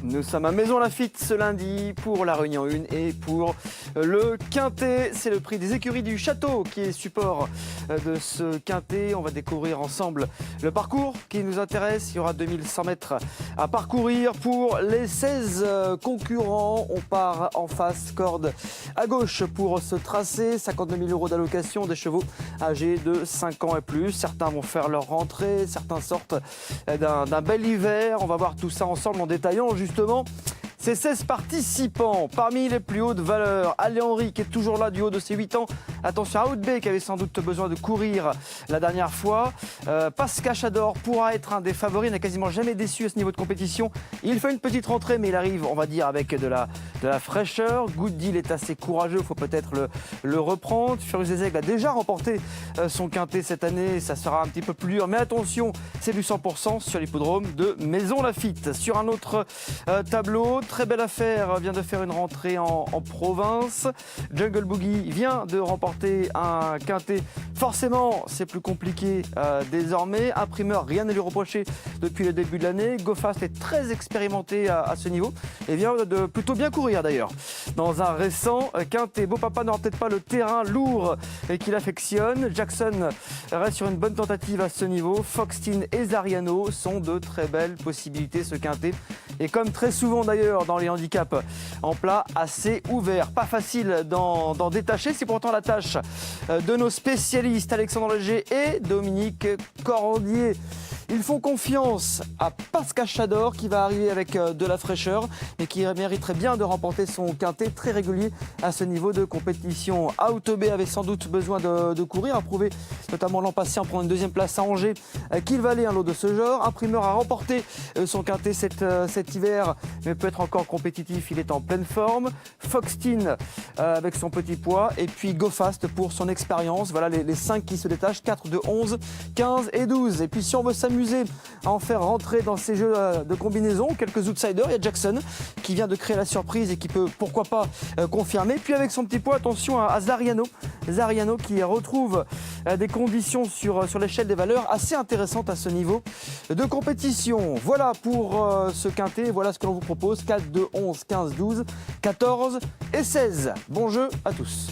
Nous sommes à Maison Lafitte ce lundi pour la Réunion 1 et pour le Quintet. C'est le prix des écuries du Château qui est support de ce Quintet. On va découvrir ensemble le parcours qui nous intéresse. Il y aura 2100 mètres à parcourir pour les 16 concurrents. On part en face, corde à gauche pour ce tracé. 52 000 € d'allocation, des chevaux âgés de 5 ans et plus. Certains vont faire leur rentrée, certains sortent d'un bel hiver. On va voir tout ça ensemble en détaillant justement ces 16 participants. Parmi les plus hautes valeurs, Ali Henry qui est toujours là du haut de ses 8 ans. Attention à Outbay qui avait sans doute besoin de courir la dernière fois. Pascal Chador pourra être un des favoris, n'a quasiment jamais déçu à ce niveau de compétition. Il fait une petite rentrée mais il arrive, on va dire, avec de la fraîcheur. Good Deal est assez courageux, il faut peut-être le reprendre. Furious des Aigles a déjà remporté son quintet cette année, ça sera un petit peu plus dur. Mais attention, c'est du 100% sur l'hippodrome de Maison Lafitte. Sur un autre tableau, très belle affaire, vient de faire une rentrée en province. Jungle Boogie vient de remporter un quintet. Forcément, c'est plus compliqué désormais. Imprimeur, rien à lui reprocher depuis le début de l'année. Go Fast est très expérimenté à ce niveau et vient de plutôt bien courir d'ailleurs. Dans un récent quintet, Beau Papa n'aura peut-être pas le terrain lourd qu'il affectionne. Jackson reste sur une bonne tentative à ce niveau. Foxteen et Zariano sont de très belles possibilités ce quintet. Et comme très souvent d'ailleurs dans les handicaps en plat, assez ouvert. Pas facile d'en détacher, c'est pourtant la tâche de nos spécialistes Alexandre Léger et Dominique Corrandier. Ils font confiance à Pascal Chador qui va arriver avec de la fraîcheur et qui mériterait bien de remporter son quintet très régulier à ce niveau de compétition. Outbay avait sans doute besoin de courir, a prouvé notamment l'an passé en prenant une deuxième place à Angers qu'il valait un lot de ce genre. Imprimeur a remporté son quintet cet hiver mais peut être encore compétitif, il est en pleine forme. Foxteen avec son petit poids et puis Go Fast pour son expérience. Voilà les 5 qui se détachent, 4 de 11, 15 et 12. Et puis si on veut s'amuser à en faire rentrer dans ces jeux de combinaison, quelques outsiders, il y a Jackson qui vient de créer la surprise et qui peut pourquoi pas confirmer. Puis avec son petit poids, attention à Zariano qui retrouve des conditions sur l'échelle des valeurs assez intéressantes à ce niveau de compétition. Voilà pour ce quintet, voilà ce que l'on vous propose, 4, 2, 11, 15, 12, 14 et 16. Bon jeu à tous.